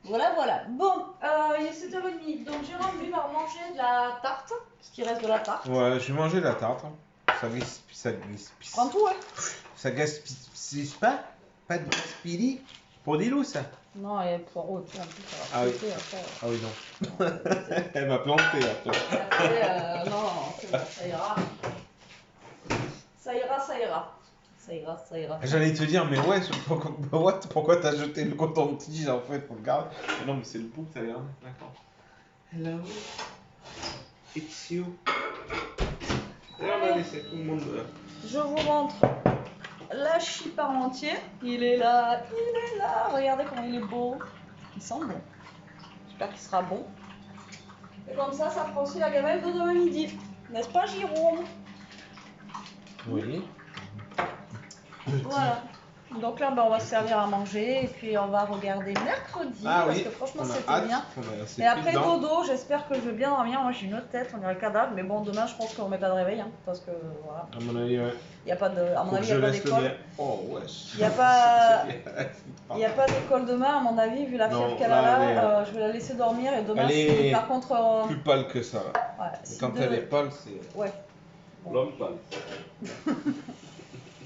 Voilà, voilà. Bon, il est 7h30. Donc, Jérôme, lui, va manger de la tarte. Ce qui reste de la tarte. Ouais, je vais manger la tarte. Ça gaspille. Prends tout, hein. Ça gaspille pas? Pas de gaspille? Pour des loups, ça? Non, et poireau, et tout, en plus, ça va Ah oui. péter après. Ah oui, non. Elle m'a planté après. Après, non, c'est bon, ça ira. Ça ira, ça ira. Ça ira, ça ira. J'allais te dire, mais ouais, pourquoi t'as jeté le coton-tige en fait? Regarde. Non, mais c'est le bout que t'as l'air. D'accord. Hello. It's you. Et on a laissé tout le monde là. Je vous montre la chip parmentier. Il est là, il est là. Regardez comment il est beau. Il sent bon. J'espère qu'il sera bon. Et comme ça fera aussi la gamelle de demain midi. N'est-ce pas, Jérôme? Oui. Voilà. Donc là, bah, on va se servir à manger et puis on va regarder mercredi parce que franchement c'était bien. Et après dodo, j'espère que je vais bien dormir. Moi j'ai une autre tête, on dirait cadavre, mais bon demain je pense qu'on met pas de réveil hein, parce que voilà. À mon avis, ouais. Il y a pas de, à mon avis, il y a pas d'école. Oh wesh. Il y a pas, il y a pas d'école demain à mon avis vu la fièvre qu'elle a là. Je vais la laisser dormir et demain. Elle est par contre. Plus pâle que ça. Ouais, Et quand elle est pâle, c'est. Ouais. L'homme pâle.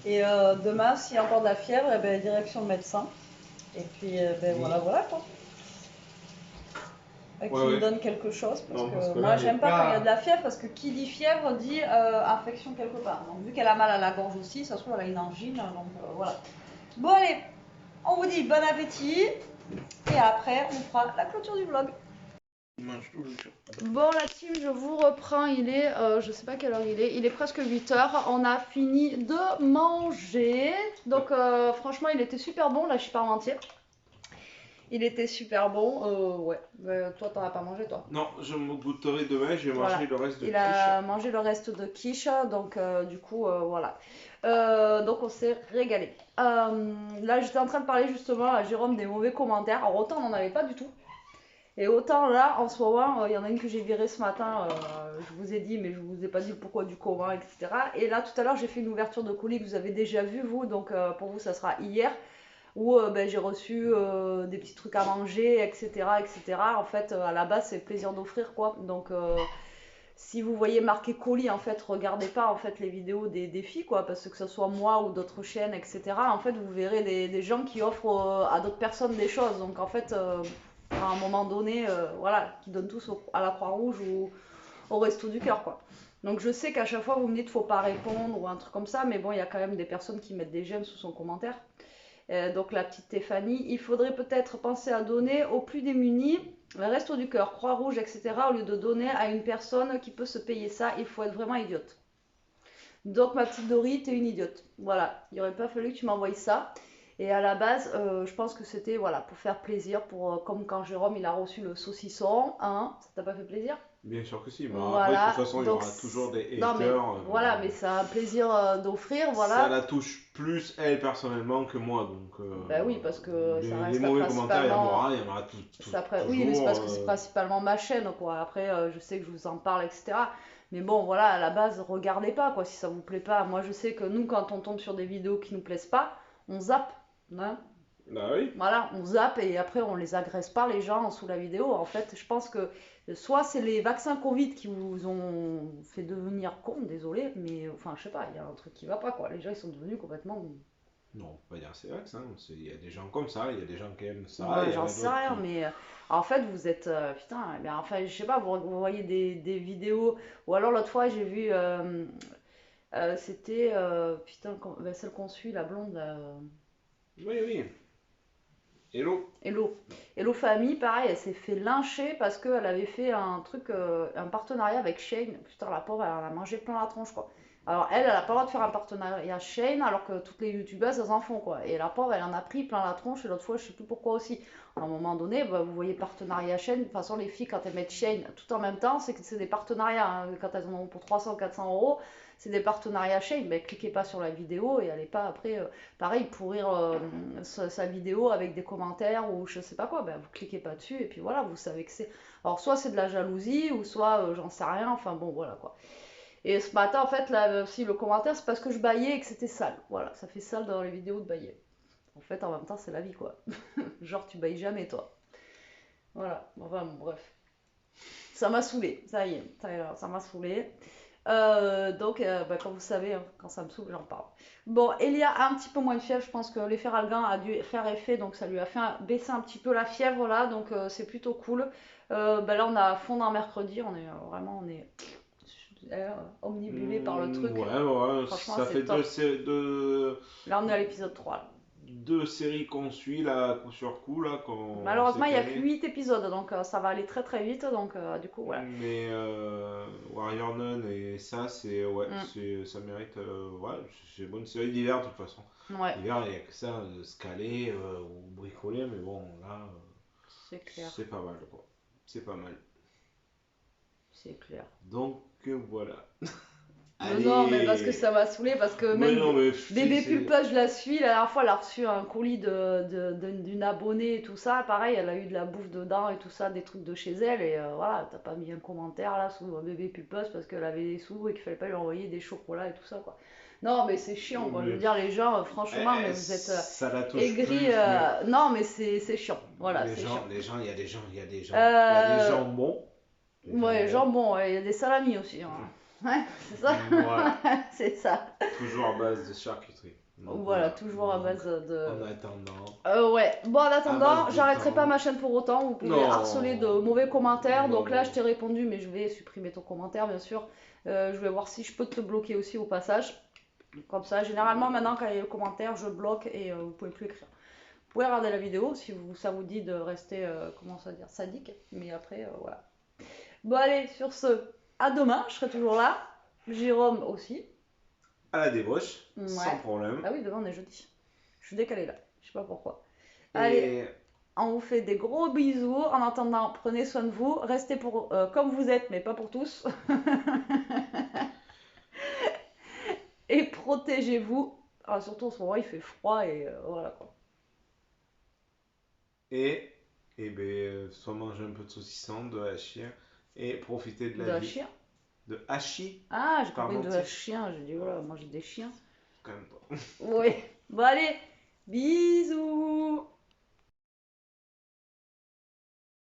Et demain, s'il y a encore de la fièvre, eh ben, direction le médecin. Et puis, ben, voilà quoi. Qui me donne quelque chose. Parce que moi, j'aime pas quand il y a de la fièvre, parce que qui dit fièvre dit infection quelque part. Donc, vu qu'elle a mal à la gorge aussi, ça se trouve, elle a une angine. Donc, voilà. Bon, allez, on vous dit bon appétit. Et après, on fera la clôture du vlog. Bon la team, je vous reprends, il est, je sais pas quelle heure il est presque 8h, on a fini de manger, donc franchement il était super bon, là je suis parmentier. Il était super bon, ouais, toi t'en as pas mangé toi? Non, je me goûterai demain, je vais manger le reste de quiche. Il a mangé le reste de quiche, donc du coup voilà. Donc on s'est régalé. Là j'étais en train de parler justement à Jérôme des mauvais commentaires, alors autant on n'en avait pas du tout. Et autant là, en ce moment, il y en a une que j'ai virée ce matin, je vous ai dit, mais je vous ai pas dit pourquoi, du comment, etc. Et là, tout à l'heure, j'ai fait une ouverture de colis que vous avez déjà vu, vous, donc pour vous, ça sera hier, où ben, j'ai reçu des petits trucs à manger, etc. etc. En fait, à la base, c'est le plaisir d'offrir, quoi. Donc, si vous voyez marqué colis, en fait, regardez pas en fait les vidéos des filles, quoi, parce que ce soit moi ou d'autres chaînes, etc. En fait, vous verrez des gens qui offrent à d'autres personnes des choses. Donc, en fait, à un moment donné, voilà, qui donnent tous à la Croix-Rouge ou au Resto du Cœur, quoi. Donc, je sais qu'à chaque fois, vous me dites faut pas répondre ou un truc comme ça, mais bon, il y a quand même des personnes qui mettent des j'aime sous son commentaire. Donc, la petite Stéphanie, il faudrait peut-être penser à donner aux plus démunis. Le Resto du Cœur, Croix-Rouge, etc., au lieu de donner à une personne qui peut se payer ça, il faut être vraiment idiote. Donc, ma petite Dory, t'es une idiote. Voilà, il aurait pas fallu que tu m'envoies ça. Et à la base, je pense que c'était voilà, pour faire plaisir, comme quand Jérôme il a reçu le saucisson. Hein, ça t'a pas fait plaisir? Bien sûr que si, mais voilà. Après, de toute façon, il y aura toujours des haters. Non, mais, voilà, mais c'est un plaisir d'offrir. Voilà. Ça la touche plus, elle, personnellement, que moi. Donc, bah oui, parce que ça reste les mauvais commentaires, il y en aura tout, oui, mais c'est parce que c'est principalement ma chaîne, quoi. Après, je sais que je vous en parle, etc. Mais bon, voilà, à la base, regardez pas, quoi, si ça vous plaît pas. Moi, je sais que nous, quand on tombe sur des vidéos qui nous plaisent pas, on zappe. Hein, Bah oui. Voilà, on zappe et après on les agresse pas les gens sous la vidéo. En fait, je pense que soit c'est les vaccins Covid qui vous ont fait devenir con, désolé, mais enfin je sais pas, il y a un truc qui va pas quoi. Les gens ils sont devenus complètement. Non, on peut pas dire c'est vrai que ça. Il y a des gens comme ça, il y a des gens qui aiment ça, Ouais, il y en j'en a sais d'autres rien, qui. mais en fait vous êtes putain, eh bien, enfin je sais pas, vous voyez des vidéos ou alors l'autre fois j'ai vu c'était putain ben, celle qu'on suit la blonde là, Oui, oui. Hello. Hello. Hello Family, pareil, elle s'est fait lyncher parce qu'elle avait fait un truc, un partenariat avec Shane. Putain, la pauvre, elle en a mangé plein la tronche, quoi. Alors, elle a pas le droit de faire un partenariat Shane, alors que toutes les youtubeuses, elles en font, quoi. Et la pauvre, elle en a pris plein la tronche, et l'autre fois, je sais plus pourquoi aussi. À un moment donné, bah, vous voyez partenariat Shane. De toute façon, les filles, quand elles mettent Shane tout en même temps, c'est que c'est des partenariats, hein. Quand elles en ont pour 300, 400 euros, c'est des partenariats Shane. Mais cliquez pas sur la vidéo et allez pas après. Pareil, pourrir sa vidéo avec des commentaires ou je sais pas quoi, ben, vous cliquez pas dessus et puis voilà, vous savez que c'est. Alors, soit c'est de la jalousie ou soit j'en sais rien, enfin bon, voilà quoi. Et ce matin, en fait, là aussi, le commentaire, c'est parce que je baillais et que c'était sale. Voilà, ça fait sale dans les vidéos de bailler. En fait, en même temps, c'est la vie quoi. Genre, tu bailles jamais toi. Voilà, enfin bon, bref. Ça m'a saoulé, ça y est, ça m'a saoulé. Donc, bah, comme vous savez, hein, quand ça me saoule, j'en parle. Bon, Elia a un petit peu moins de fièvre. Je pense que l'efferalgan a dû faire effet, donc ça lui a fait baisser un petit peu la fièvre là, donc c'est plutôt cool. Bah, là, on a fond d'un mercredi, on est vraiment, on est omnibulé par le truc. Ouais, ouais, Franchement, ça fait c'est top. deux, Là, on est à l'épisode 3 là. deux séries qu'on suit là, coup sur coup, là, Malheureusement, il cette n'y a que année. 8 épisodes, donc ça va aller très très vite, donc du coup, voilà. Mais Warrior Nun et ça, c'est ouais, Mm, ça mérite. Ouais, c'est une bonne série d'hiver de toute façon. ouais, L'hiver, il n'y a que ça, de se caler ou bricoler, mais bon, là, c'est clair, c'est pas mal quoi. C'est pas mal. c'est clair. Donc voilà. Non, mais parce que Allez! ça m'a saoulé, parce que Mais même non, mais Bébé Pulpa, je la suis. La dernière fois, elle a reçu un colis d'une abonnée et tout ça. Pareil, elle a eu de la bouffe dedans et tout ça, des trucs de chez elle. Et voilà, t'as pas mis un commentaire là sous Bébé Pulpa parce qu'elle avait des sous et qu'il fallait pas lui envoyer des chocolats et tout ça, quoi. Non, mais c'est chiant, quoi. Je veux mais, dire, les gens, franchement, mais vous êtes ça la touche aigris. plus, mais Non, mais c'est chiant. Voilà, c'est chiant. il y a des gens, il y a des gens. Il y a des Euh, gens bons. Des gens ouais, bons. jambon, ouais, il y a des salamis aussi, hein. Ouais, c'est ça. Voilà. C'est ça. Toujours à base de charcuterie. Donc Voilà, voilà. toujours à Donc, base de. en attendant, Ouais, bon, en à attendant, base de j'arrêterai pas temps. ma chaîne pour autant. Vous pouvez harceler de Non. mauvais commentaires. Non, Donc là, je non. t'ai répondu, mais je vais supprimer ton commentaire, bien sûr. Je vais voir si je peux te bloquer aussi au passage. Comme ça, généralement, maintenant, quand il y a le commentaire, je bloque et vous pouvez plus écrire. Vous pouvez regarder la vidéo si ça vous dit de rester, comment ça dire, sadique. Mais après, voilà. Bon, allez, sur ce, à demain, je serai toujours là. Jérôme aussi. À la débauche, sans Ouais. problème. Ah oui, demain, on est jeudi. Je suis décalée là. Je sais pas pourquoi. Allez, Et on vous fait des gros bisous. En attendant, prenez soin de vous. Restez comme vous êtes, mais pas pour tous. Et protégez-vous. Ah, surtout en ce moment, il fait froid et voilà quoi. Et, soit manger un peu de saucisson, de hachis, et profiter de la De la vie. chien. De hachis, Ah, j'ai compris de la parmentier. chien. J'ai dit, voilà, manger des chiens. Quand même pas. Oui. Bon, allez, bisous.